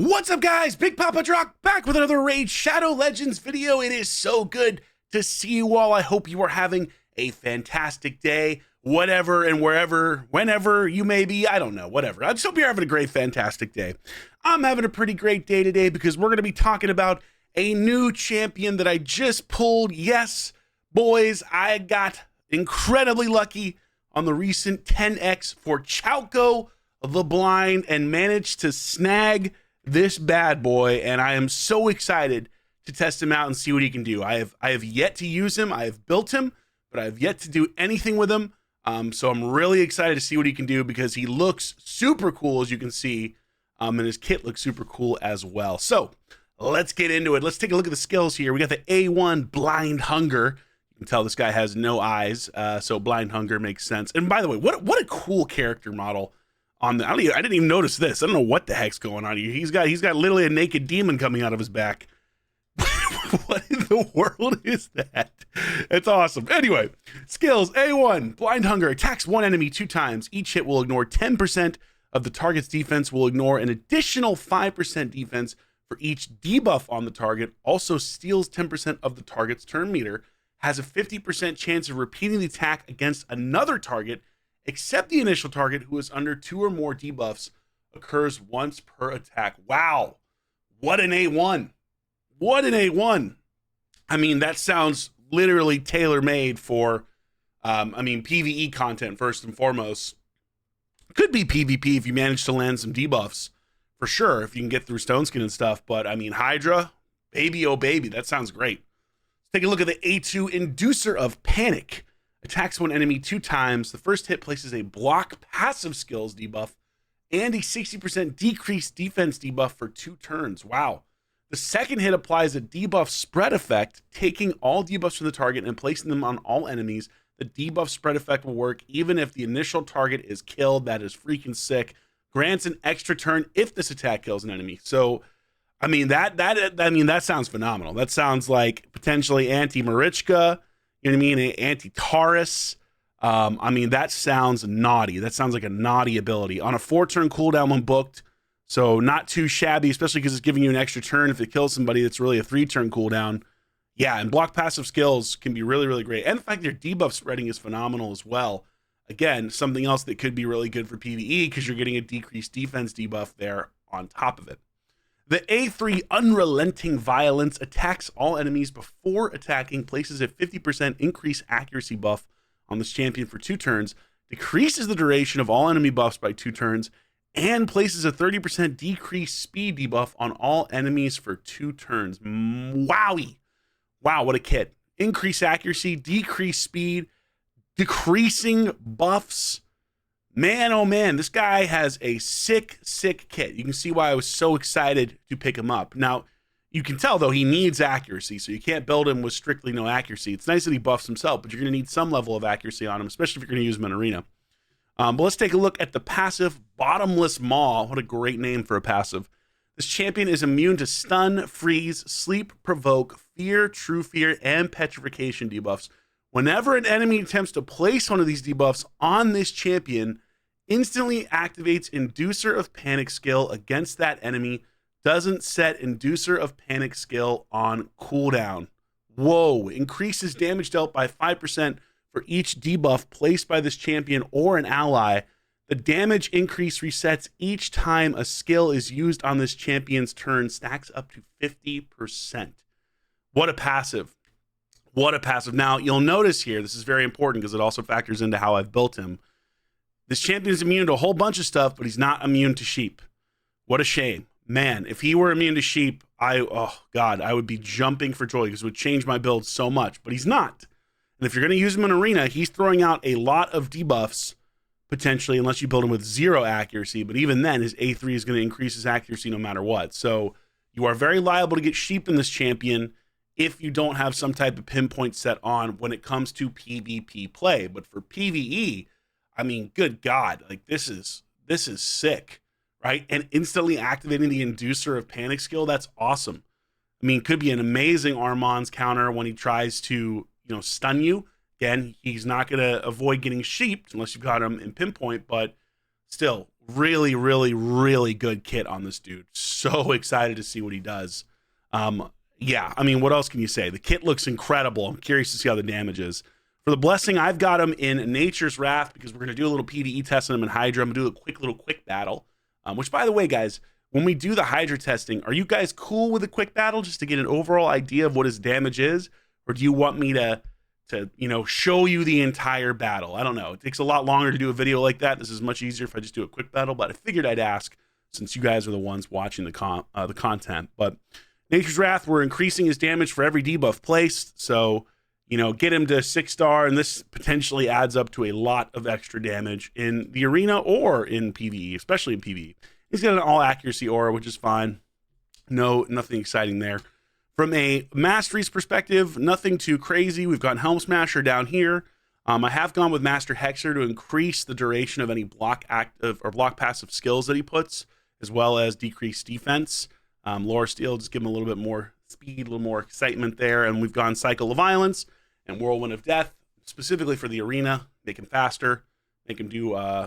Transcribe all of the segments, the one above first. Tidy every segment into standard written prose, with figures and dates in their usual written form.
What's up, guys? Big Papa Drock back with another Raid Shadow Legends video. It is so good to see you all. I hope you are having a fantastic day, whatever and wherever, whenever you may be. I don't know, whatever. I just hope you're having a great, fantastic day. I'm having a pretty great day today because we're going to be talking about a new champion that I just pulled. Yes, boys, I got incredibly lucky on the recent 10x for CHALCO the Blind and managed to snag this bad boy, and I am so excited to test him out and see what he can do. I have yet to use him. I have built him, but I have yet to do anything with him. So I'm really excited to see what he can do because he looks super cool, as you can see, and his kit looks super cool as well. So let's get into it. Let's take a look at the skills here. We got the A1 Blind Hunger. You can tell this guy has no eyes, so Blind Hunger makes sense. And by the way, what a cool character model. I didn't even notice this. I don't know what the heck's going on here. He's got literally a naked demon coming out of his back. What in the world is that? It's awesome. Anyway, skills. A1, Blind Hunger, attacks one enemy 2 times. Each hit will ignore 10% of the target's defense, will ignore an additional 5% defense for each debuff on the target, also steals 10% of the target's turn meter, has a 50% chance of repeating the attack against another target, except the initial target who is under 2 or more debuffs, occurs once per attack. Wow, what an A1. What an A1. I mean, that sounds literally tailor-made for, PVE content first and foremost. Could be PvP if you manage to land some debuffs, for sure, if you can get through Stone Skin and stuff. But, I mean, Hydra, baby, oh baby, that sounds great. Let's take a look at the A2, Inducer of Panic. Attacks one enemy 2 times. The first hit places a block passive skills debuff and a 60% decreased defense debuff for 2 turns. Wow. The second hit applies a debuff spread effect, taking all debuffs from the target and placing them on all enemies. The debuff spread effect will work even if the initial target is killed. That is freaking sick. Grants an extra turn if this attack kills an enemy. So, I mean, that sounds phenomenal. That sounds like potentially anti-Marichka. You know what I mean? Anti-Taurus. That sounds naughty. That sounds like a naughty ability. On a 4-turn cooldown when booked, so not too shabby, especially because it's giving you an extra turn if it kills somebody that's really a 3-turn cooldown. Yeah, and block passive skills can be really, really great. And the fact that your debuff spreading is phenomenal as well. Again, something else that could be really good for PvE because you're getting a decreased defense debuff there on top of it. The A3 Unrelenting Violence attacks all enemies before attacking, places a 50% increased accuracy buff on this champion for 2 turns, decreases the duration of all enemy buffs by 2 turns, and places a 30% decreased speed debuff on all enemies for 2 turns. Wowie. Wow, what a kit. Increased accuracy, decreased speed, decreasing buffs. Man, oh man, this guy has a sick, sick kit. You can see why I was so excited to pick him up. Now, you can tell, though, he needs accuracy, so you can't build him with strictly no accuracy. It's nice that he buffs himself, but you're going to need some level of accuracy on him, especially if you're going to use him in Arena. But let's take a look at the passive Bottomless Maw. What a great name for a passive. This champion is immune to stun, freeze, sleep, provoke, fear, true fear, and petrification debuffs. Whenever an enemy attempts to place one of these debuffs on this champion, instantly activates Inducer of Panic skill against that enemy, doesn't set Inducer of Panic skill on cooldown. Whoa, increases damage dealt by 5% for each debuff placed by this champion or an ally. The damage increase resets each time a skill is used on this champion's turn, stacks up to 50%. What a passive. What a passive. Now, you'll notice here, this is very important because it also factors into how I've built him. This champion is immune to a whole bunch of stuff, but he's not immune to sheep. What a shame. Man, if he were immune to sheep, I would be jumping for joy because it would change my build so much, but he's not. And if you're going to use him in Arena, he's throwing out a lot of debuffs, potentially, unless you build him with 0 accuracy, but even then, his A3 is going to increase his accuracy no matter what. So you are very liable to get sheep in this champion if you don't have some type of pinpoint set on when it comes to PvP play. But for PvE, I mean, good God, like this is sick, right? And instantly activating the Inducer of Panic skill, that's awesome. I mean, could be an amazing Armand's counter when he tries to, stun you. Again, he's not going to avoid getting sheeped unless you've got him in pinpoint, but still, Really, really, really good kit on this dude. So excited to see what he does. Yeah, I mean, what else can you say? The kit looks incredible. I'm curious to see how the damage is. For the blessing, I've got him in Nature's Wrath because we're going to do a little PVE test on him in Hydra. I'm going to do a quick battle. Which, by the way, guys, when we do the Hydra testing, are you guys cool with a quick battle just to get an overall idea of what his damage is? Or do you want me to you know, show you the entire battle? I don't know. It takes a lot longer to do a video like that. This is much easier if I just do a quick battle, but I figured I'd ask since you guys are the ones watching the content. But Nature's Wrath, we're increasing his damage for every debuff placed. So, you know, get him to 6-star, and this potentially adds up to a lot of extra damage in the arena or in PvE, especially in PvE. He's got an all accuracy aura, which is fine. No, nothing exciting there. From a masteries perspective, nothing too crazy. We've got Helm Smasher down here. I have gone with Master Hexer to increase the duration of any block active or block passive skills that he puts, as well as decrease defense. Lore Steel, just give him a little bit more speed, a little more excitement there. And we've gone Cycle of Violence and Whirlwind of Death, specifically for the arena, make him faster, make him do,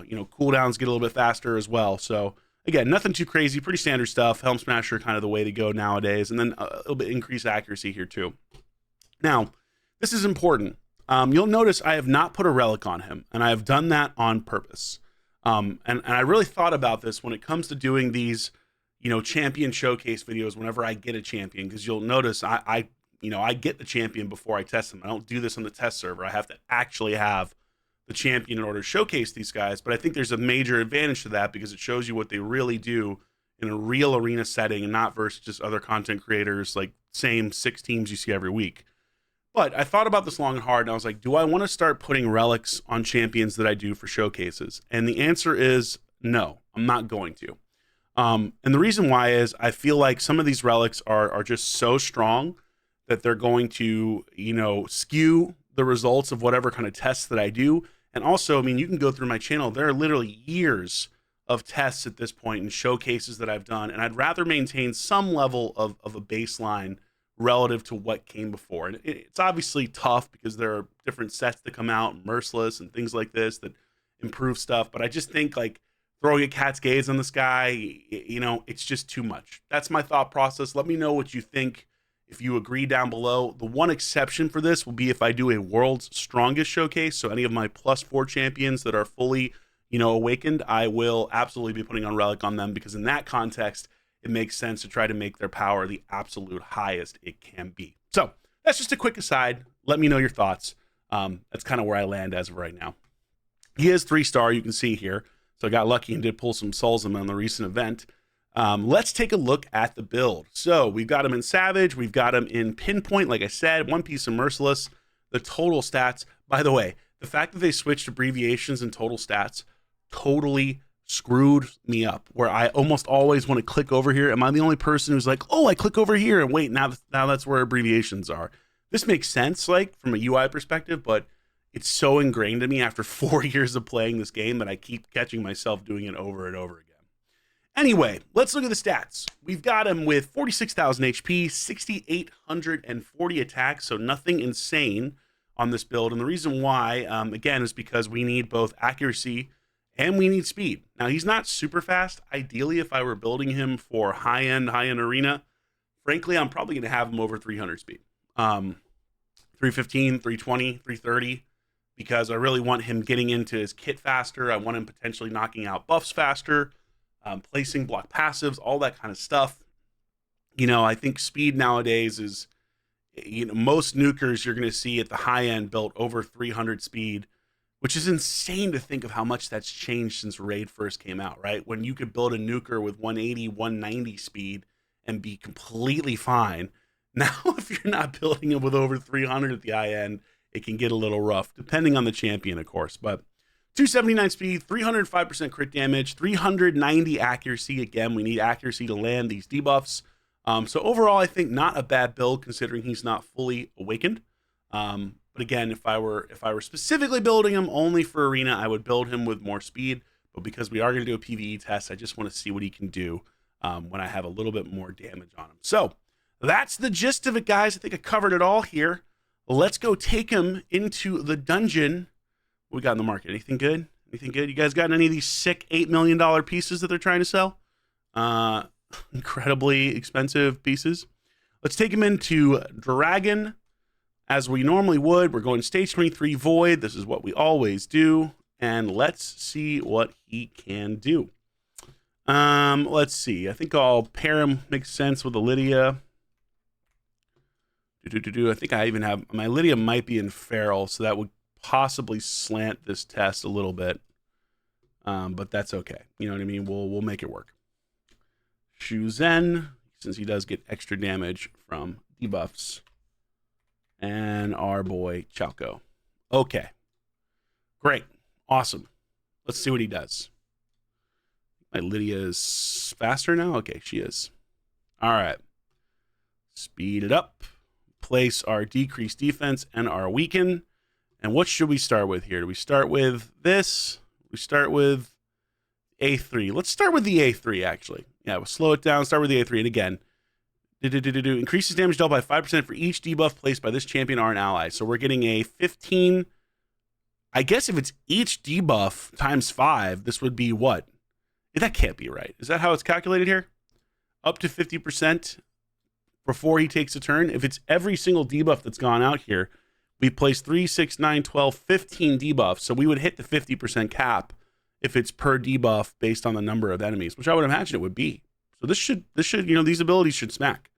you know, cooldowns get a little bit faster as well. So, again, nothing too crazy, pretty standard stuff. Helm Smasher, kind of the way to go nowadays. And then a little bit increased accuracy here too. Now, this is important. You'll notice I have not put a relic on him, and I have done that on purpose. And I really thought about this when it comes to doing these, you know, champion showcase videos whenever I get a champion, because you'll notice I get the champion before I test them. I don't do this on the test server. I have to actually have the champion in order to showcase these guys. But I think there's a major advantage to that because it shows you what they really do in a real arena setting and not versus just other content creators, like same 6 teams you see every week. But I thought about this long and hard, and I was like, do I want to start putting relics on champions that I do for showcases? And the answer is no, I'm not going to. And the reason why is I feel like some of these relics are just so strong that they're going to, you know, skew the results of whatever kind of tests that I do. And also, I mean, you can go through my channel. There are literally years of tests at this point and showcases that I've done. And I'd rather maintain some level of a baseline relative to what came before. And it's obviously tough because there are different sets that come out, Merciless and things like this that improve stuff. But I just think like throwing a cat's gaze on this guy, you know, it's just too much. That's my thought process. Let me know what you think. If you agree down below. The one exception for this will be if I do a world's strongest showcase. So any of my +4 champions that are fully, you know, awakened, I will absolutely be putting on relic on them because in that context, it makes sense to try to make their power the absolute highest it can be. So that's just a quick aside. Let me know your thoughts. That's kind of where I land as of right now. He is 3-star, you can see here. So I got lucky and did pull some souls on the recent event. Let's take a look at the build. So we've got him in Savage. We've got him in Pinpoint. Like I said, 1 piece of Merciless. The total stats, by the way, the fact that they switched abbreviations and total stats totally screwed me up, where I almost always want to click over here. Am I the only person who's like, oh, I click over here and wait, now that's where abbreviations are. This makes sense, like from a UI perspective, but it's so ingrained in me after 4 years of playing this game that I keep catching myself doing it over and over again. Anyway, let's look at the stats. We've got him with 46,000 HP, 6,840 attacks, so nothing insane on this build. And the reason why, again, is because we need both accuracy and we need speed. Now, he's not super fast. Ideally, if I were building him for high-end arena, frankly, I'm probably going to have him over 300 speed. 315, 320, 330, because I really want him getting into his kit faster. I want him potentially knocking out buffs faster. Placing block passives, all that kind of stuff. You know, I think speed nowadays is, you know, most nukers you're going to see at the high end built over 300 speed, which is insane to think of how much that's changed since Raid first came out, right? When you could build a nuker with 180, 190 speed and be completely fine. Now, if you're not building it with over 300 at the high end, it can get a little rough, depending on the champion, of course. But 279 speed, 305% crit damage, 390 accuracy. Again, we need accuracy to land these debuffs. So overall, I think not a bad build considering he's not fully awakened. But again, if I were specifically building him only for arena, I would build him with more speed. But because we are going to do a PVE test, I just want to see what he can do when I have a little bit more damage on him. So that's the gist of it, guys. I think I covered it all here. Let's go take him into the dungeon. What we got in the market? Anything good? Anything good? You guys got any of these sick $8 million pieces that they're trying to sell? Incredibly expensive pieces. Let's take him into Dragon as we normally would. We're going stage 23 Void. This is what we always do. And let's see what he can do. Let's see. I think I'll pair him. Makes sense with a Lydia. I think I even have my Lydia might be in Feral, so that would possibly slant this test a little bit. But that's okay. You know what I mean? We'll make it work. Shu Zhen, since he does get extra damage from debuffs. And our boy CHALCO. Okay. Great. Awesome. Let's see what he does. My Lydia is faster now? Okay, she is. All right. Speed it up. Place our decreased defense and our weaken. And what should we start with here? Do we start with this? We start with A3. Let's start with the A3, actually. Yeah, we'll slow it down. Start with the A3. And again, increases damage dealt by 5% for each debuff placed by this champion or an ally. So we're getting a 15. I guess if it's each debuff times 5, this would be what? That can't be right. Is that how it's calculated here? Up to 50% before he takes a turn. If it's every single debuff that's gone out here, we place 3, 6, 9, 12, 15 debuffs. So we would hit the 50% cap if it's per debuff based on the number of enemies, which I would imagine it would be. So this should, these abilities should smack.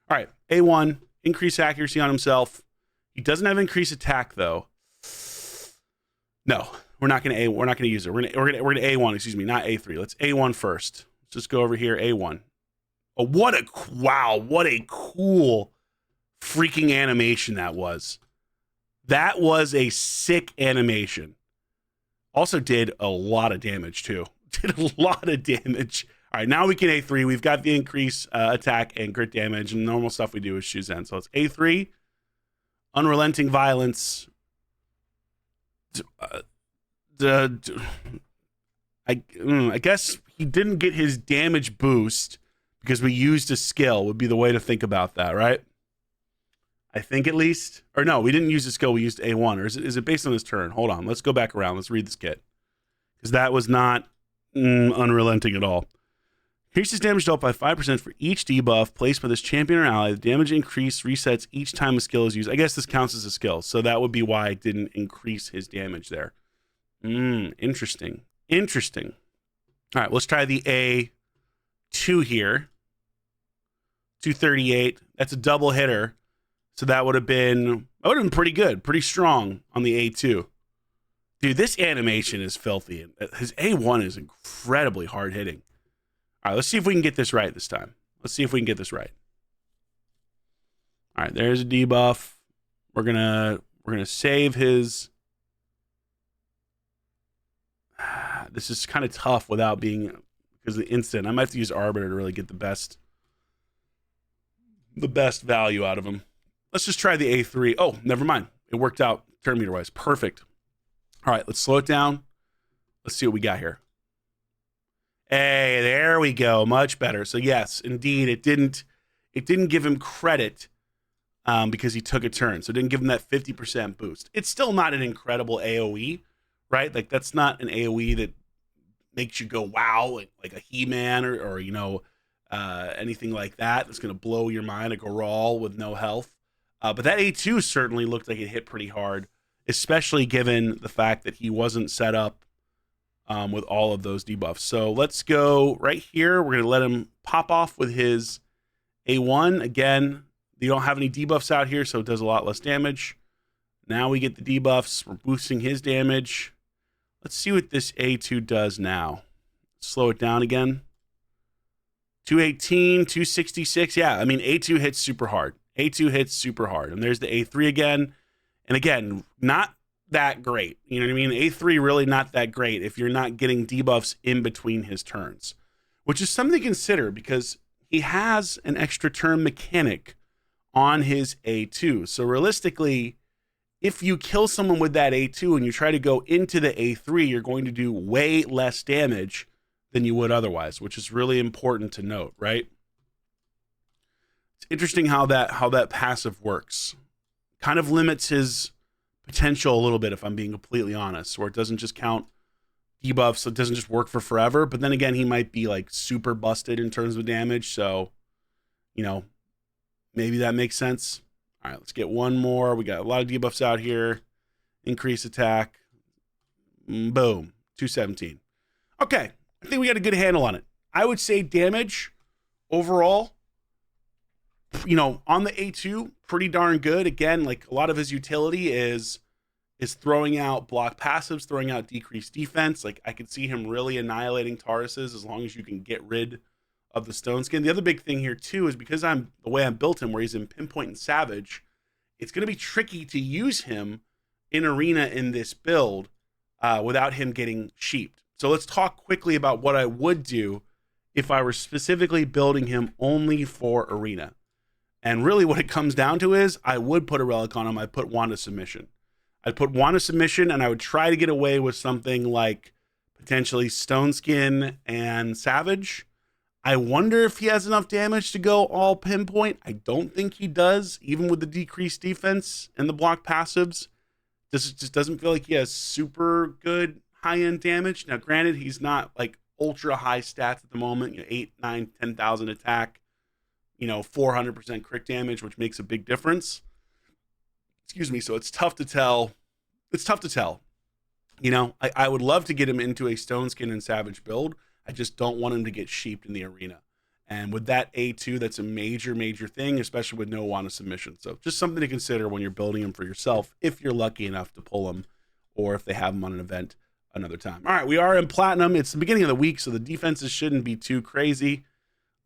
All right, A1, increase accuracy on himself. He doesn't have increased attack though. No, we're not gonna use it. We're gonna A1, excuse me, not A3. Let's A1 first. Let's just go over here, A1. Oh, what a cool freaking animation that was. That was a sick animation. Also did a lot of damage too. Did a lot of damage. All right, now we can A3. We've got the increase attack and crit damage, and normal stuff we do is Shu Zhen. So it's A3, unrelenting violence. I guess he didn't get his damage boost because we used a skill would be the way to think about that, right? I think at least. Or no, we didn't use a skill. We used A1. Or is it based on his turn? Hold on. Let's go back around. Let's read this kit. Because that was not unrelenting at all. Increases damage dealt by 5% for each debuff placed by this champion or ally. The damage increase resets each time a skill is used. I guess this counts as a skill. So that would be why it didn't increase his damage there. Interesting. Interesting. All right, let's try the A2 here. 238. That's a double hitter. So that would have been pretty good, pretty strong on the A2. Dude, this animation is filthy. His A1 is incredibly hard hitting. All right, let's see if we can get this right this time. Let's see if we can get this right. All right, there's a debuff. We're gonna save his. This is kind of tough without being because of the instant. I might have to use Arbiter to really get the best value out of him. Let's just try the A3. Oh, never mind. It worked out turn meter wise. Perfect. All right, let's slow it down. Let's see what we got here. Hey, there we go. Much better. So yes, indeed, it didn't give him credit because he took a turn. So it didn't give him that 50% boost. It's still not an incredible AoE, right? Like that's not an AoE that makes you go wow, like a He-Man or anything like that. That's gonna blow your mind, like a Rawl with no health. But that A2 certainly looked like it hit pretty hard, especially given the fact that he wasn't set up with all of those debuffs. So let's go right here. We're going to let him pop off with his A1. Again, you don't have any debuffs out here, so it does a lot less damage. Now we get the debuffs. We're boosting his damage. Let's see what this A2 does now. Slow it down again. 218, 266. Yeah, I mean, A2 hits super hard. A2 hits super hard. And there's the A3 again. And again, not that great. You know what I mean? A3 really not that great if you're not getting debuffs in between his turns, which is something to consider because he has an extra turn mechanic on his A2. So realistically, if you kill someone with that A2 and you try to go into the A3, you're going to do way less damage than you would otherwise, which is really important to note, right? It's interesting how that passive works. Kind of limits his potential a little bit, if I'm being completely honest, where it doesn't just count debuff, so it doesn't just work for forever. But then again, he might be like super busted in terms of damage. So, you know, maybe that makes sense. All right, let's get one more. We got a lot of debuffs out here. Increase attack. Boom. 217. Okay. I think we got a good handle on it. I would say damage overall, you know, on the A2, pretty darn good. Again, like a lot of his utility is throwing out block passives, throwing out decreased defense. Like I could see him really annihilating Taurus's as long as you can get rid of the Stone Skin. The other big thing here too is because the way I'm built him, where he's in Pinpoint and Savage, it's going to be tricky to use him in Arena in this build without him getting sheeped. So let's talk quickly about what I would do if I were specifically building him only for Arena. And really what it comes down to is I would put a relic on him. I'd put Wand of Submission. I'd put Wand of Submission, and I would try to get away with something like potentially Stone Skin and Savage. I wonder if he has enough damage to go all Pinpoint. I don't think he does, even with the decreased defense and the block passives. This just doesn't feel like he has super good high-end damage. Now, granted, he's not like ultra high stats at the moment. You know, 8, 9, 10,000 attack. You know, 400% crit damage, which makes a big difference. Excuse me. So it's tough to tell. It's tough to tell. You know, I would love to get him into a Stone Skin and Savage build. I just don't want him to get sheeped in the arena. And with that A2, that's a major, major thing, especially with no Wand of Submission. So just something to consider when you're building him for yourself, if you're lucky enough to pull him, or if they have him on an event another time. All right, we are in Platinum. It's the beginning of the week, so the defenses shouldn't be too crazy.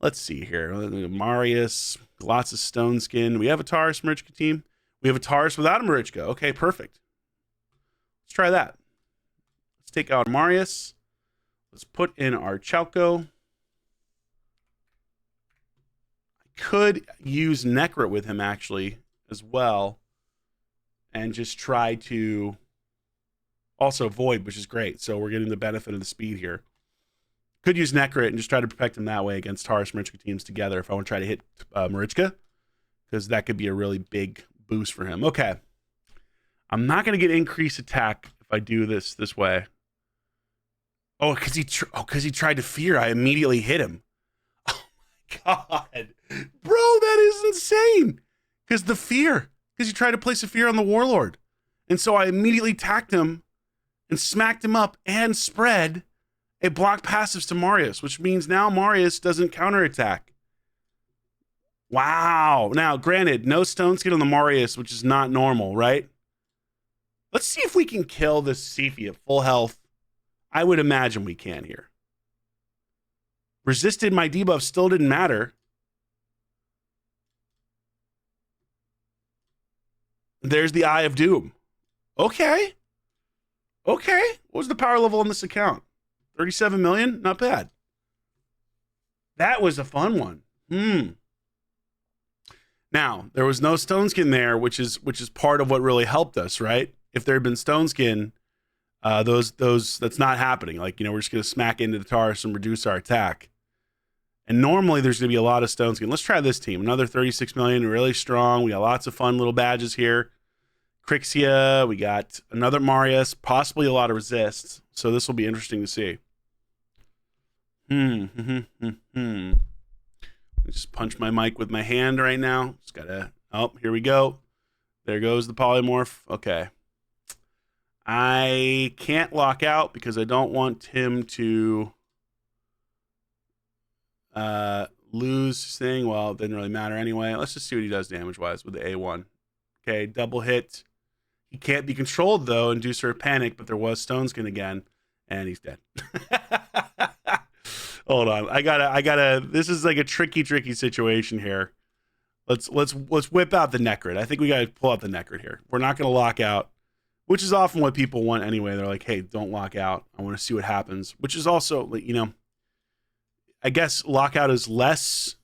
Let's see here. Marius, lots of Stone Skin. We have a Taurus Marichka team. We have a Taurus without a Marichka. Okay, perfect. Let's try that. Let's take out Marius. Let's put in our CHALCO. I could use Necrit with him actually as well. And just try to also Void, which is great. So we're getting the benefit of the speed here. Could use Necrit and just try to protect him that way against Taurus Marichka teams together if I want to try to hit Marichka, because that could be a really big boost for him. Okay. I'm not going to get increased attack if I do this way. Oh, because he tried to fear. I immediately hit him. Oh my god, bro, that is insane. Because he tried to place a fear on the Warlord, and so I immediately tacked him and smacked him up and spread a block passives to Marius, which means now Marius doesn't counterattack. Wow. Now, granted, no Stone Skin on the Marius, which is not normal, right? Let's see if we can kill this Sifi at full health. I would imagine we can here. Resisted my debuff, still didn't matter. There's the Eye of Doom. Okay. Okay. What was the power level on this account? 37 million? Not bad. That was a fun one. Now, there was no Stone Skin there, which is part of what really helped us, right? If there had been Stone Skin, that's not happening. Like, you know, we're just going to smack into the Taurus and reduce our attack. And normally there's going to be a lot of Stone Skin. Let's try this team. Another 36 million, really strong. We got lots of fun little badges here. Crixia, we got another Marius, possibly a lot of resists. So this will be interesting to see. Just punch my mic with my hand right now. Just gotta, oh, here we go. There goes the polymorph. Okay. I can't lock out because I don't want him to lose his thing. Well, it didn't really matter anyway. Let's just see what he does damage-wise with the A1. Okay, double hit. He can't be controlled, though, Inducer of Panic, but there was Stone Skin again, and he's dead. Hold on. I gotta, this is like a tricky situation here. Let's whip out the Necrit. I think we gotta pull out the Necrit here. We're not gonna lock out, which is often what people want anyway. They're like, hey, don't lock out. I want to see what happens, which is also, you know, I guess lockout is less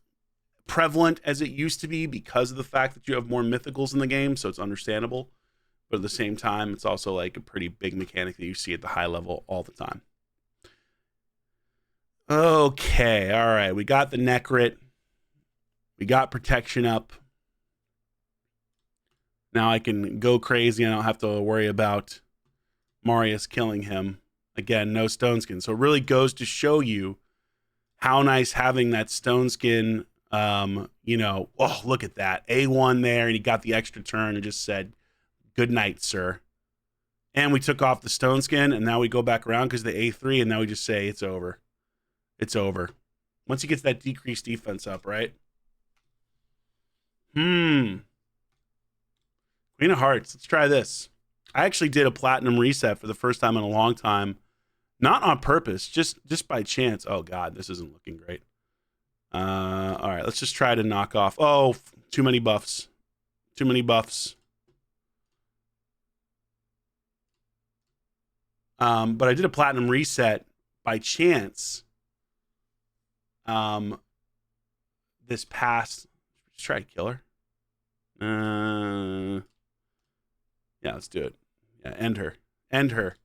prevalent as it used to be because of the fact that you have more mythicals in the game, so it's understandable. But at the same time, it's also like a pretty big mechanic that you see at the high level all the time. Okay, all right. We got the Necrit. We got protection up. Now I can go crazy. I don't have to worry about Marius killing him. Again, no stone skin. So it really goes to show you how nice having that stone skin, you know, oh, look at that. A1 there, and he got the extra turn and just said, good night, sir. And we took off the stone skin, and now we go back around because the A3, and now we just say, it's over. It's over. Once he gets that decreased defense up, right? Queen of Hearts. Let's try this. I actually did a platinum reset for the first time in a long time. Not on purpose, just by chance. Oh, God, this isn't looking great. All right, let's just try to knock off. Oh, too many buffs. Too many buffs. But I did a platinum reset by chance. This past... Let's try to kill her. Yeah, let's do it. Yeah, end her. End her.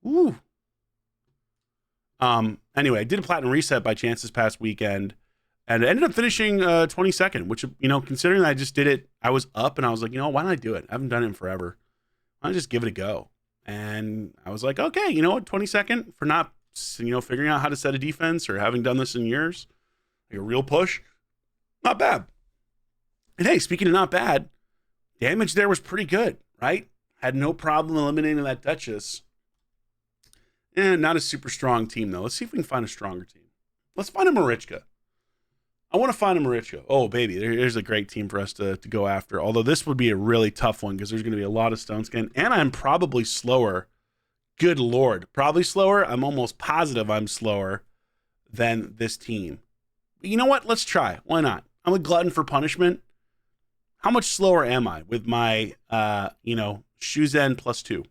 Ooh. Anyway, I did a platinum reset by chance this past weekend, and I ended up finishing 22nd, which, you know, considering that I just did it, I was up, and I was like, you know, why don't I do it? I haven't done it in forever. Why don't I just give it a go? And I was like, okay, you know what, 22nd for not, you know, figuring out how to set a defense or having done this in years, like a real push, not bad. And hey, speaking of not bad, damage there was pretty good, right? Had no problem eliminating that Duchess. And not a super strong team, though. Let's see if we can find a stronger team. Let's find a Marichka. I want to find a Marichka. Oh, baby, there's a great team for us to go after. Although this would be a really tough one because there's going to be a lot of stone skin. And I'm probably slower. Good Lord. Probably slower. I'm almost positive I'm slower than this team. But you know what? Let's try. Why not? I'm a glutton for punishment. How much slower am I with my, you know, Shuzen +2?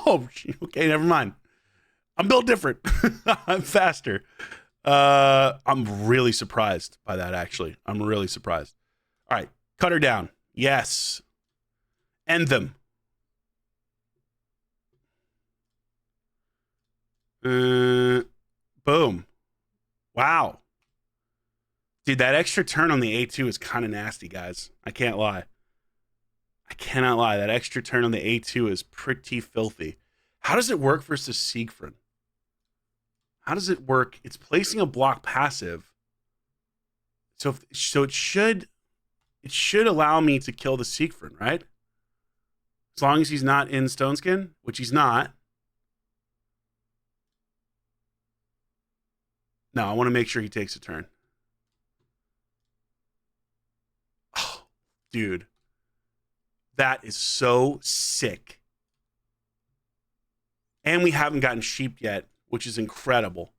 Oh, okay, never mind. I'm built different. I'm faster. I'm really surprised by that, actually. I'm really surprised. All right, cut her down. Yes. End them. Boom. Wow. Dude, that extra turn on the A2 is kind of nasty, guys. I can't lie. I cannot lie. That extra turn on the A2 is pretty filthy. How does it work versus Siegfried? How does it work? It's placing a block passive. So it should allow me to kill the Siegfried, right? As long as he's not in Stone Skin, which he's not. No, I want to make sure he takes a turn. Oh, dude. That is so sick. And we haven't gotten sheep yet, which is incredible.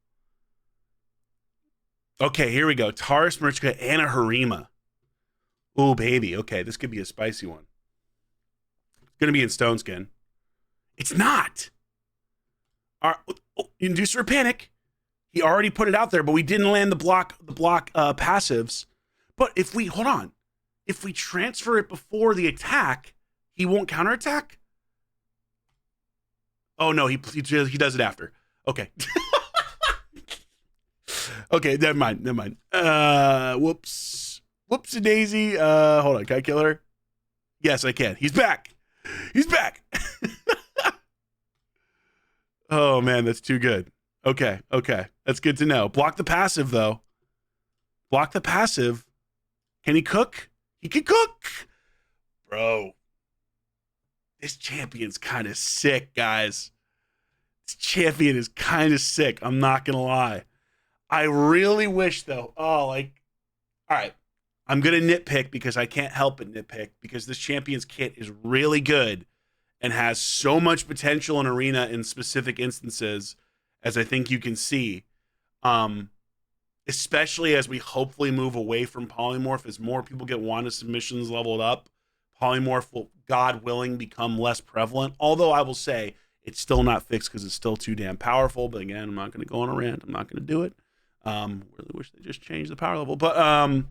Okay, here we go. Taurus, Marichka, and a Harima. Ooh, baby. Okay, this could be a spicy one. It's going to be in Stone Skin. It's not. Inducer of Panic. He already put it out there, but we didn't land the block passives. But if we, hold on. If we transfer it before the attack, he won't counterattack? Oh, no, he does it after. Okay. Okay, never mind. Whoops. Whoopsie-daisy. Hold on, can I kill her? Yes, I can. He's back. He's back. Oh, man, that's too good. Okay. That's good to know. Block the passive, though. Block the passive. Can he cook? He can cook. Bro. This champion's kind of sick, guys. This champion is kind of sick. I'm not going to lie. I really wish, though. Oh, like, all right. I'm going to nitpick because I can't help but nitpick because this champion's kit is really good and has so much potential in arena in specific instances, as I think you can see. Especially as we hopefully move away from polymorph, as more people get Wanda submissions leveled up, polymorph will, God willing, become less prevalent. Although I will say it's still not fixed because it's still too damn powerful. But again, I'm not going to go on a rant. I'm not going to do it. Really wish they just changed the power level. But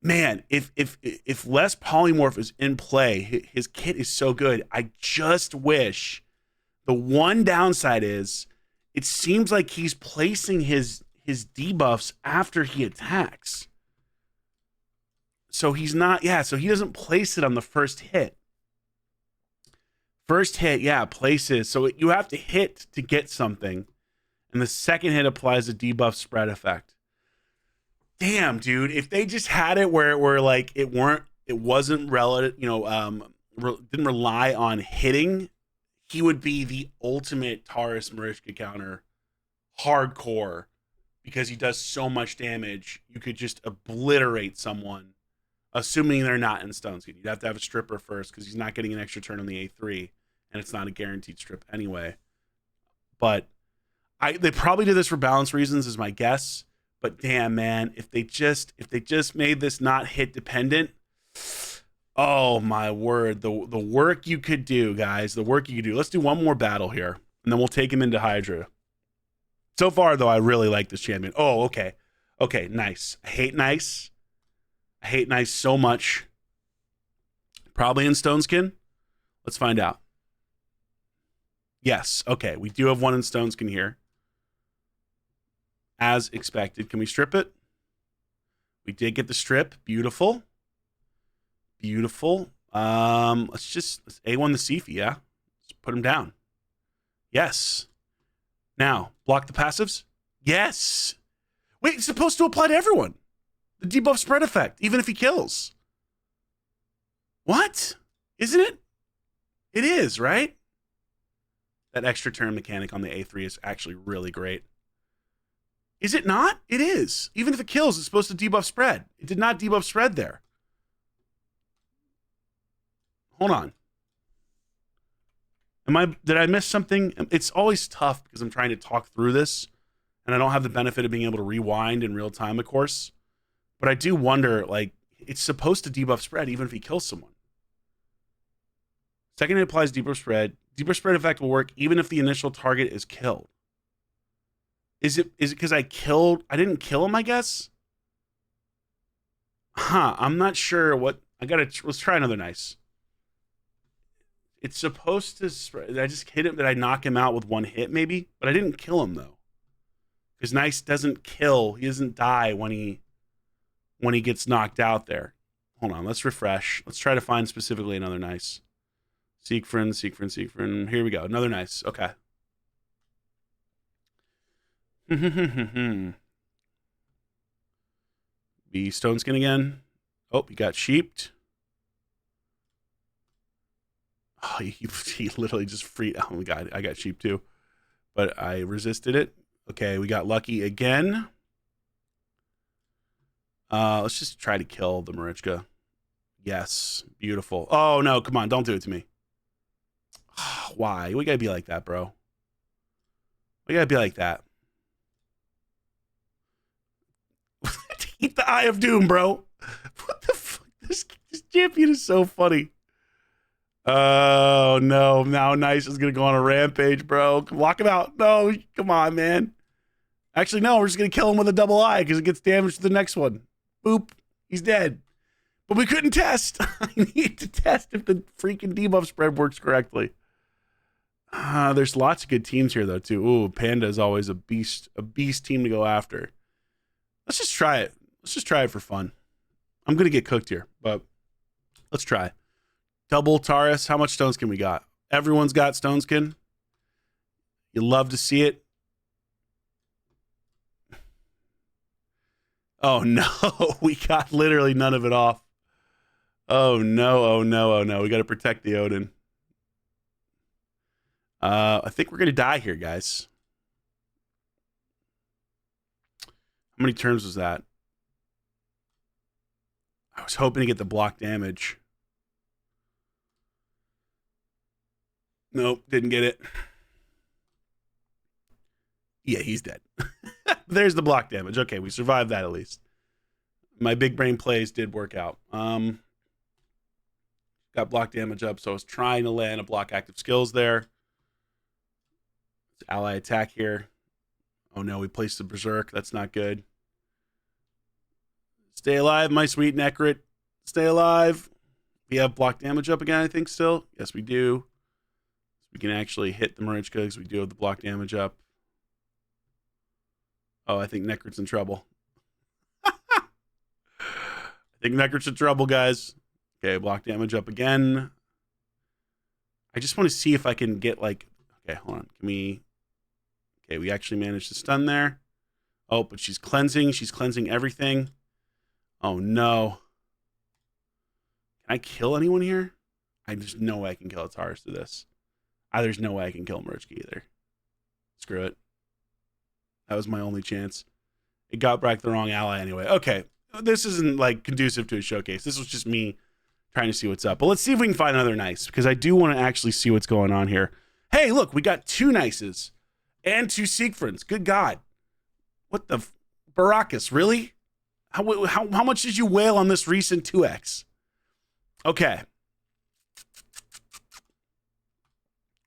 man, if less polymorph is in play, his kit is so good. I just wish. The one downside is it seems like he's placing his his debuffs after he attacks. So he's not, yeah, so he doesn't place it on the first hit. First hit, yeah, places. So you have to hit to get something. And the second hit applies a debuff spread effect. Damn, dude. If they just had it where like it wasn't relative, didn't rely on hitting, he would be the ultimate Taurus Marishka counter. Hardcore. Because he does so much damage. You could just obliterate someone. Assuming they're not in stone skin. You'd have to have a stripper first because he's not getting an extra turn on the A3. And it's not a guaranteed strip anyway. But they probably did this for balance reasons is my guess. But damn, man, if they just made this not hit dependent, oh my word, the work you could do, guys, the work you could do. Let's do one more battle here, and then we'll take him into Hydra. So far, though, I really like this champion. Oh, okay. Okay, nice. I hate nice. I hate nice so much. Probably in stone skin. Let's find out. Yes. Okay. We do have one in stone skin here. As expected. Can we strip it? We did get the strip. Beautiful. Beautiful. Let's A1 the Sifi, yeah? Let's put him down. Yes. Now, block the passives? Yes. Wait, it's supposed to apply to everyone. The debuff spread effect, even if he kills. What? Isn't it? It is, right? That extra turn mechanic on the A3 is actually really great. Is it not? It is. Even if it kills, it's supposed to debuff spread. It did not debuff spread there. Hold on. Did I miss something? It's always tough because I'm trying to talk through this and I don't have the benefit of being able to rewind in real time, of course. But I do wonder, like, it's supposed to debuff spread even if he kills someone. Second, it applies debuff spread. Debuff spread effect will work even if the initial target is killed. Is it because I didn't kill him, I guess? Huh, I'm not sure what, let's try another nice. It's supposed to spread, did I just hit him? Did I knock him out with one hit maybe? But I didn't kill him though. Because nice doesn't kill, he doesn't die when he gets knocked out there. Hold on, let's refresh. Let's try to find specifically another nice. Siegfried. Here we go, another nice, okay. Be stone skin again. Oh, he got sheeped. Oh, he literally just freed. Oh my god, I got sheep too, but I resisted it. Okay, we got lucky again. Let's just try to kill the Marichka. Yes, beautiful. Oh no, come on, don't do it to me. Why? We gotta be like that, bro. We gotta be like that. Eat the Eye of Doom, bro. What the fuck? This champion is so funny. Oh, no. Now Nice is going to go on a rampage, bro. Lock him out. No, come on, man. Actually, no. We're just going to kill him with a double eye because it gets damage to the next one. Boop. He's dead. But we couldn't test. I need to test if the freaking debuff spread works correctly. There's lots of good teams here, though, too. Ooh, Panda is always a beast team to go after. Let's just try it. Let's just try it for fun. I'm going to get cooked here, but let's try. Double Taurus. How much stone skin we got? Everyone's got stone skin. You love to see it. Oh, no. We got literally none of it off. Oh, no. Oh, no. Oh, no. We got to protect the Odin. I think we're going to die here, guys. How many turns was that? I was hoping to get the block damage. Nope, didn't get it. Yeah, he's dead. There's the block damage. Okay, we survived that at least. My big brain plays did work out. Got block damage up, so I was trying to land a block active skills there. It's ally attack here. Oh no, we placed the Berserk. That's not good. Stay alive, my sweet Necrit. Stay alive. We have block damage up again, I think, still. Yes, we do. So we can actually hit the Marichka because we do have the block damage up. Oh, I think Neckart's in trouble. I think Neckart's in trouble, guys. Okay, block damage up again. I just want to see if I can get like... Okay, hold on. Can we... Okay, we actually managed to stun there. Oh, but she's cleansing. She's cleansing everything. Oh, no. Can I kill anyone here? There's no way I can kill Ataris to this. There's no way I can kill Merchki either. Screw it. That was my only chance. It got back the wrong ally anyway. Okay, this isn't like conducive to a showcase. This was just me trying to see what's up. But let's see if we can find another nice, because I do want to actually see what's going on here. Hey, look, we got 2 nices and 2 Siegfrieds. Good God. What the... Baracus, really? How much did you wail on this recent 2x? Okay.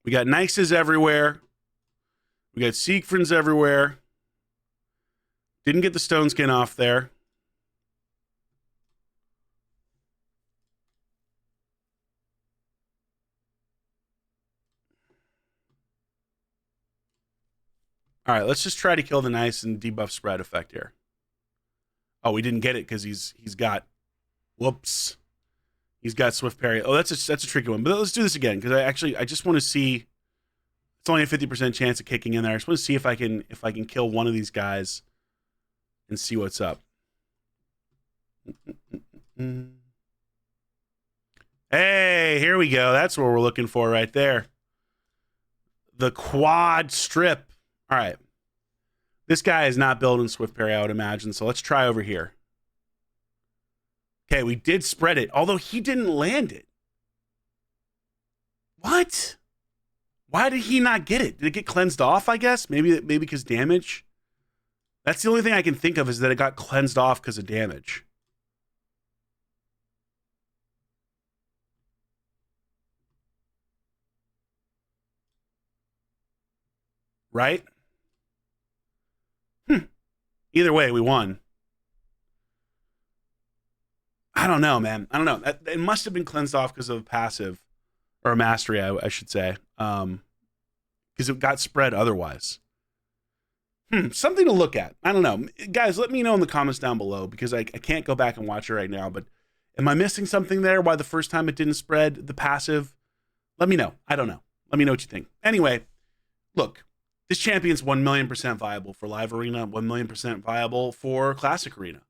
We got nices everywhere. We got Siegfrieds everywhere. Didn't get the stone skin off there. All right, let's just try to kill the nice and debuff spread effect here. Oh, we didn't get it because he's got... Whoops. He's got swift parry. Oh, that's a tricky one. But let's do this again, because I just want to see... It's only a 50% chance of kicking in there. I just want to see if I can kill one of these guys and see what's up. Hey, here we go. That's what we're looking for right there. The quad strip. All right. This guy is not building swift parry, I would imagine. So let's try over here. Okay, we did spread it, although he didn't land it. What? Why did he not get it? Did it get cleansed off, I guess? Maybe because damage? That's the only thing I can think of, is that it got cleansed off because of damage. Right? Either way, we won. I don't know, man. I don't know. It must have been cleansed off because of a passive, or a mastery, I should say. Because it got spread otherwise. Something to look at. I don't know. Guys, let me know in the comments down below, because I can't go back and watch it right now. But am I missing something there? Why the first time it didn't spread the passive? Let me know. I don't know. Let me know what you think. Anyway, look. This champion's 1,000,000% viable for live arena, 1,000,000% viable for classic arena.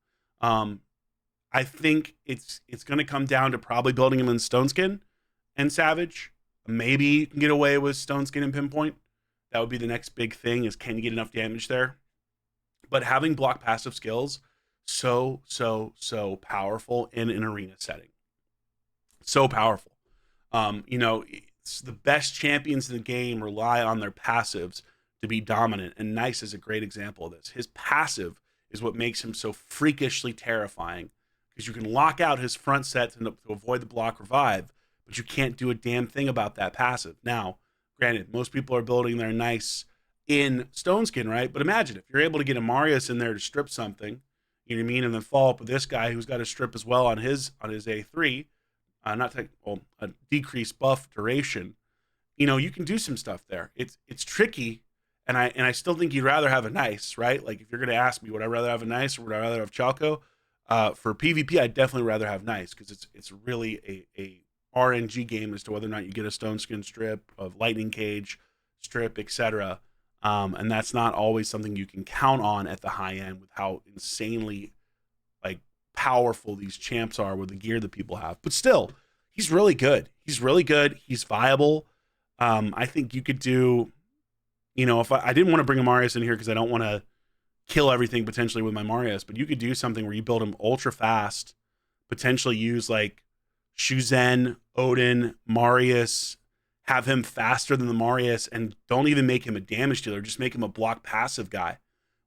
I think it's going to come down to probably building him in Stone Skin and Savage. Maybe you can get away with Stone Skin and Pinpoint. That would be the next big thing, is can you get enough damage there? But having block passive skills, so powerful in an arena setting. So powerful. You know, it's the best champions in the game rely on their passives to be dominant, and Nice is a great example of this. His passive is what makes him so freakishly terrifying, because you can lock out his front set to avoid the block revive, but you can't do a damn thing about that passive. Now, granted, most people are building their Nice in Stone Skin, right? But imagine if you're able to get a Marius in there to strip something, you know what I mean, and then follow up with this guy who's got a strip as well on his A3, a decreased buff duration. You know, you can do some stuff there. It's tricky. And I still think you'd rather have a Nice, right? Like, if you're going to ask me, would I rather have a Nice or would I rather have CHALCO? For PvP, I'd definitely rather have Nice, because it's really a RNG game as to whether or not you get a Stone Skin strip, of Lightning Cage strip, etc. And that's not always something you can count on at the high end, with how insanely like powerful these champs are with the gear that people have. But still, he's really good. He's really good. He's viable. I think you could do... You know, if I didn't want to bring a Marius in here because I don't want to kill everything potentially with my Marius, but you could do something where you build him ultra fast, potentially use like Shuzen, Odin, Marius, have him faster than the Marius, and don't even make him a damage dealer, just make him a block passive guy,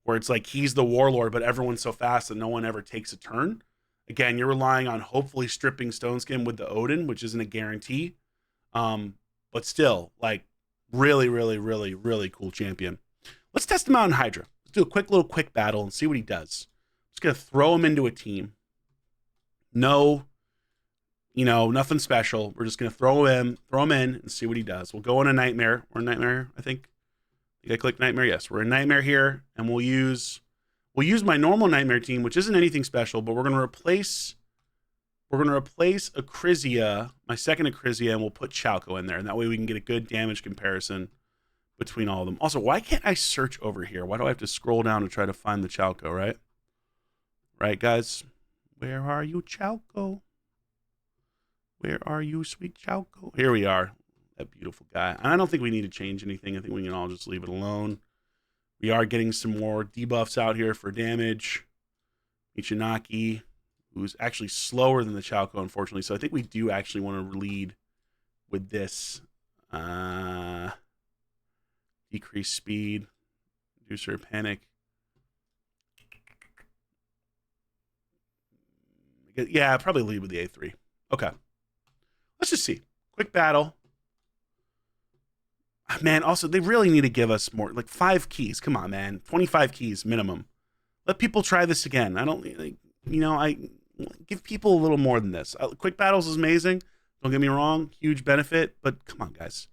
where it's like he's the warlord, but everyone's so fast that no one ever takes a turn. Again, you're relying on hopefully stripping Stone Skin with the Odin, which isn't a guarantee. But still, like, really cool champion. Let's test him out in Hydra. Let's do a quick battle and see what he does. Just gonna throw him into a team. No, you know, nothing special. We're just gonna throw him in and see what he does. We'll go in a Nightmare. We're in Nightmare, I think. Did I click Nightmare? Yes, we're in Nightmare here, and we'll use We'll use my normal Nightmare team, which isn't anything special, but we're going to replace Acrizia, my second Acrizia, and we'll put Chalco in there. And that way we can get a good damage comparison between all of them. Also, why can't I search over here? Why do I have to scroll down to try to find the Chalco, right? Right, guys? Where are you, Chalco? Where are you, sweet Chalco? Here we are. That beautiful guy. And I don't think we need to change anything. I think we can all just leave it alone. We are getting some more debuffs out here for damage. Michinaki, who's actually slower than the Chalco, unfortunately. So I think we do actually want to lead with this. Decrease speed. Reduce her panic. Yeah, probably lead with the A3. Okay. Let's just see. Quick battle. Man, also, they really need to give us more. Like 5 keys. Come on, man. 25 keys minimum. Let people try this again. I don't, like, you know, I give people a little more than this. Quick battles is amazing. Don't get me wrong. Huge benefit. But come on, guys.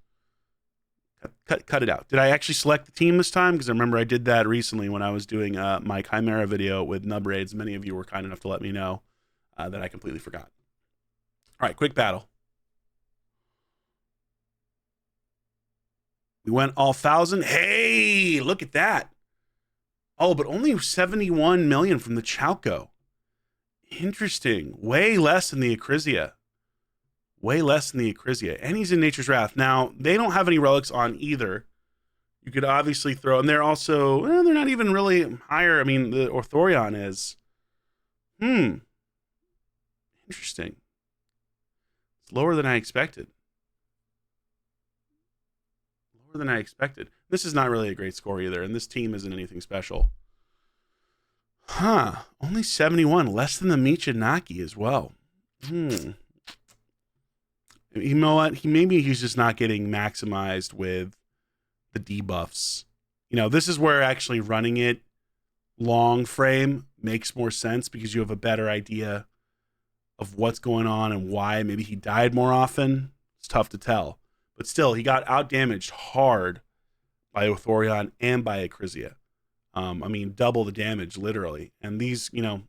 Cut it out. Did I actually select the team this time? Because I remember I did that recently when I was doing my Chimera video with Nub Raids. Many of you were kind enough to let me know that I completely forgot. All right, quick battle. We went all 1,000. Hey, look at that. Oh, but only 71 million from the Chalco. Interesting. Way less than the Acrizia. Way less than the Acrizia. And he's in Nature's Wrath. Now, they don't have any relics on either. You could obviously throw, and they're also, well, they're not even really higher. I mean, the Orthorion is. Interesting. It's lower than I expected. Than I expected. This is not really a great score either, and this team isn't anything special. Huh. Only 71, less than the Michinaki as well. You know what? Maybe he's just not getting maximized with the debuffs. You know, this is where actually running it long frame makes more sense because you have a better idea of what's going on and why. Maybe he died more often. It's tough to tell. But still, he got out-damaged hard by Orthorion and by Acrizia. I mean, double the damage, literally. And these, you know,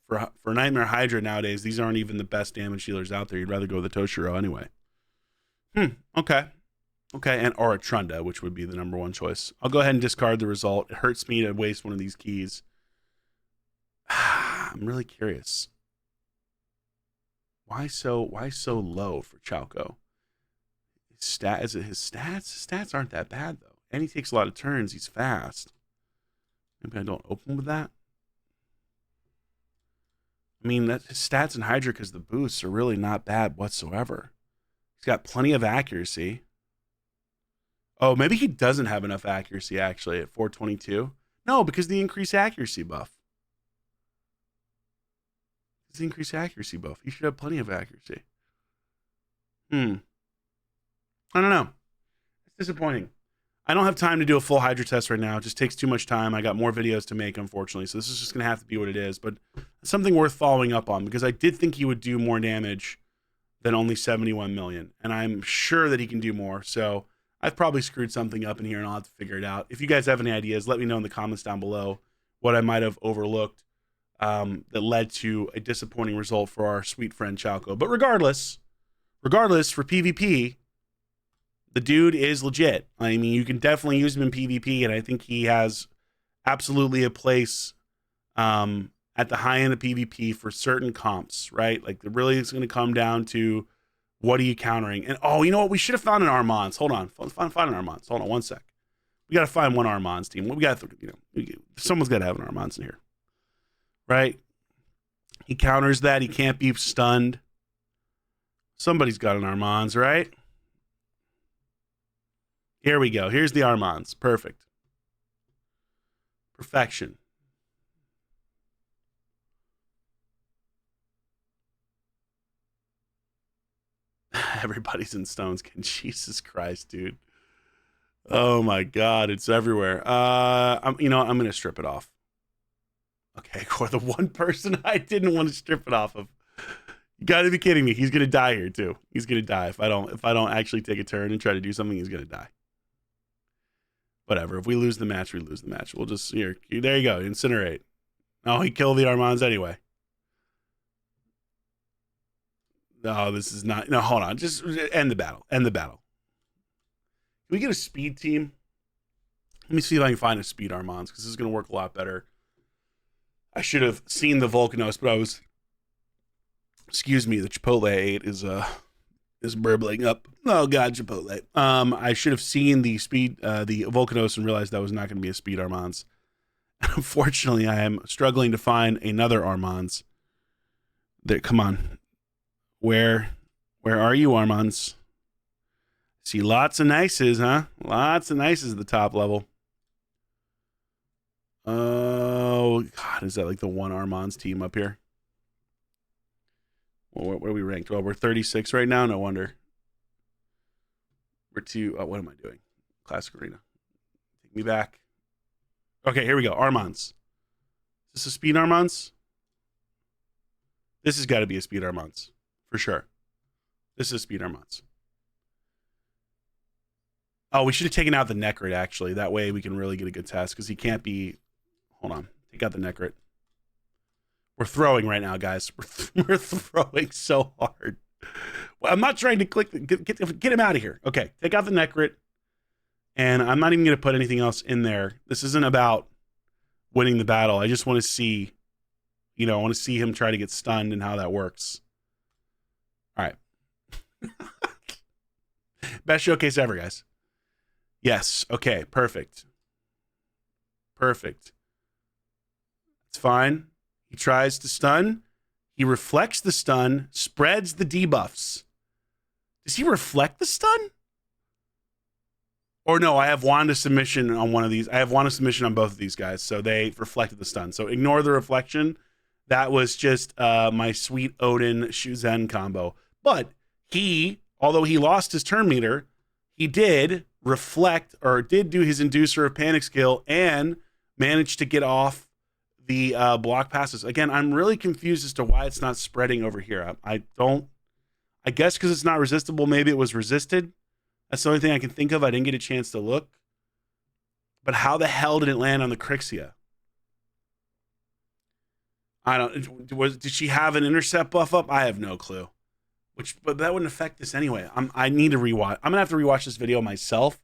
for Nightmare Hydra nowadays, these aren't even the best damage dealers out there. You'd rather go with the Toshiro anyway. Okay. Okay, or a Trunda, which would be the #1 choice. I'll go ahead and discard the result. It hurts me to waste one of these keys. I'm really curious. Why so low for Chalco? Is it his stats? His stats aren't that bad though, and he takes a lot of turns. He's fast. Maybe I don't open with that. I mean, that his stats in Hydra because the boosts are really not bad whatsoever. He's got plenty of accuracy. Oh, maybe he doesn't have enough accuracy actually at 422. No, because the increased accuracy buff. It's the increased accuracy buff. He should have plenty of accuracy. I don't know. It's disappointing. I don't have time to do a full Hydra test right now. It just takes too much time. I got more videos to make, unfortunately. So this is just going to have to be what it is. But it's something worth following up on because I did think he would do more damage than only 71 million. And I'm sure that he can do more. So I've probably screwed something up in here and I'll have to figure it out. If you guys have any ideas, let me know in the comments down below what I might have overlooked that led to a disappointing result for our sweet friend Chalco. But regardless, for PvP, the dude is legit. I mean, you can definitely use him in PvP, and I think he has absolutely a place at the high end of PvP for certain comps, right? Like, really it's going to come down to what are you countering. And, oh, you know what? We should have found an Armands. Hold on. Find an Armands. Hold on one sec. We got to find one Armands team. We got to, you know, someone's got to have an Armands in here, right? He counters that. He can't be stunned. Somebody's got an Armands, right? Here we go. Here's the Armands. Perfect. Perfection. Everybody's in Stones. Jesus Christ, dude. Oh my God, it's everywhere. I'm going to strip it off. Okay, for the one person I didn't want to strip it off of. You got to be kidding me. He's going to die here too. He's going to die if I don't actually take a turn and try to do something. He's going to die. Whatever. If we lose the match, we lose the match. We'll just, here, there you go. Incinerate. Oh, he killed the Armands anyway. No, this is not. No, hold on. Just end the battle. End the battle. Can we get a speed team? Let me see if I can find a speed Armands, because this is going to work a lot better. I should have seen the Volcanos, but I was... Excuse me, the Chipotle I ate is burbling up. Oh, God, Chipotle. I should have seen the Volcanos and realized that was not going to be a speed Armands. Unfortunately, I am struggling to find another Armands. There, come on. Where are you, Armands? See lots of nices, huh? Lots of nices at the top level. Oh, God, is that like the one Armands team up here? Well, where are we ranked? Well, we're 36 right now. No wonder. We're two. Oh, what am I doing? Classic Arena. Take me back. Okay, here we go. Armands. Is this a speed Armands? This has got to be a speed Armands. For sure. This is speed Armands. Oh, we should have taken out the Necrit, actually. That way we can really get a good test, because he can't be... Hold on. Take out the Necrit. We're throwing right now, guys. We're throwing so hard. Well, I'm not trying to click... Get him out of here. Okay, take out the Necrit. And I'm not even going to put anything else in there. This isn't about winning the battle. I just want to see... I want to see him try to get stunned and how that works. All right. Best showcase ever, guys. Yes. Okay. Perfect. Perfect. It's fine. He tries to stun. He reflects the stun, spreads the debuffs. Does he reflect the stun? Or no, I have Wanda submission on one of these. I have Wanda submission on both of these guys, so they reflected the stun. So ignore the reflection. That was just my sweet Odin Shuzen combo. But he, although he lost his turn meter, he did reflect, or did do his Inducer of Panic skill and managed to get off the block passes. Again, I'm really confused as to why it's not spreading over here. I guess because it's not resistible, maybe it was resisted. That's the only thing I can think of. I didn't get a chance to look. But how the hell did it land on the Crixia? Did she have an intercept buff up? I have no clue. But that wouldn't affect this anyway. I need to rewatch. I'm gonna have to rewatch this video myself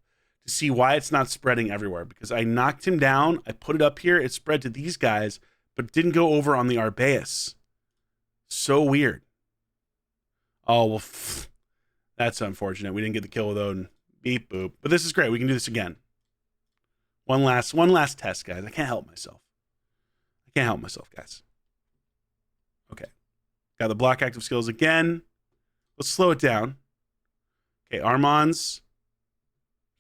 to see why it's not spreading everywhere, because I knocked him down. I put it up here. It spread to these guys, but didn't go over on the Arbaeus. So weird. Oh, well, that's unfortunate. We didn't get the kill with Odin. Beep boop. But this is great. We can do this again. One last test, guys. I can't help myself. Guys. Okay. Got the block active skills again. Let's slow it down. Okay, Armands.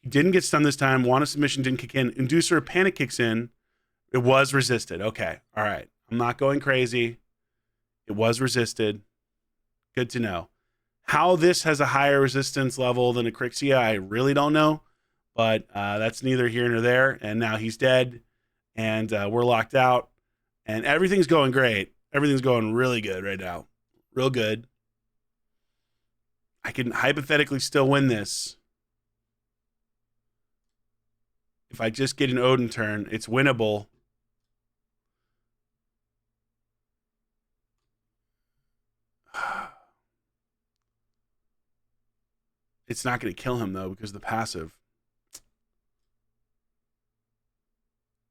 He didn't get stunned this time. Wanda submission didn't kick in. Inducer of Panic kicks in. It was resisted. Okay, all right. I'm not going crazy. It was resisted. Good to know. How this has a higher resistance level than a Crixia, I really don't know. But that's neither here nor there. And now he's dead. And we're locked out. And everything's going great. Everything's going really good right now. Real good. I can hypothetically still win this. If I just get an Odin turn, it's winnable. It's not going to kill him, though, because of the passive.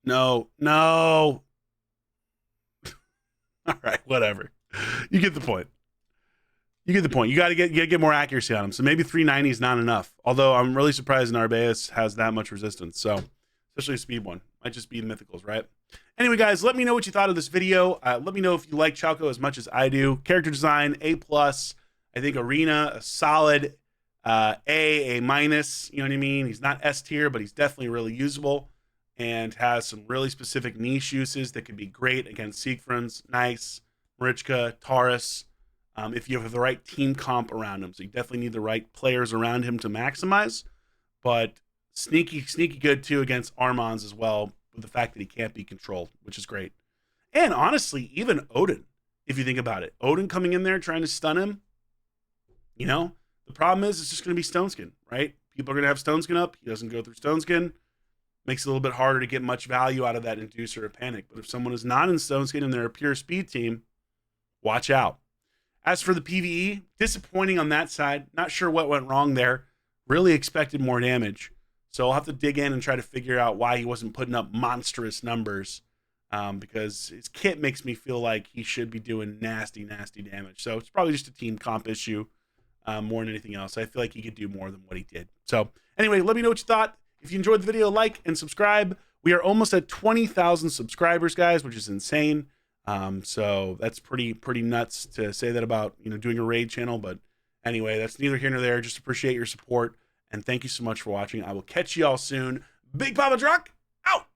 No. All right, whatever. You get the point. You got to get more accuracy on him. So maybe 390 is not enough. Although I'm really surprised Narbaeus has that much resistance. So especially a speed one. Might just be mythicals, right? Anyway, guys, let me know what you thought of this video. Let me know if you like CHALCO as much as I do. Character design, A+. I think Arena, a solid A minus. You know what I mean? He's not S tier, but he's definitely really usable and has some really specific niche uses that could be great against Siegfrieds, Nice, Marichka, Taurus. If you have the right team comp around him. So you definitely need the right players around him to maximize. But sneaky good, too, against Armands as well, with the fact that he can't be controlled, which is great. And honestly, even Odin, if you think about it. Odin coming in there trying to stun him, the problem is it's just going to be Stone Skin, right? People are going to have Stone Skin up. He doesn't go through Stone Skin. makes it a little bit harder to get much value out of that inducer or panic. But if someone is not in Stone Skin and they're a pure speed team, watch out. As for the PVE, disappointing on that side. Not sure what went wrong there. Really expected more damage. So I'll have to dig in and try to figure out why he wasn't putting up monstrous numbers, because his kit makes me feel like he should be doing nasty, nasty damage. So it's probably just a team comp issue more than anything else. I feel like he could do more than what he did. So anyway, let me know what you thought. If you enjoyed the video, like and subscribe. We are almost at 20,000 subscribers, guys, which is insane. So that's pretty nuts to say that about, doing a raid channel. But anyway, that's neither here nor there. Just appreciate your support. And thank you so much for watching. I will catch you all soon. Big Papa Drock, out!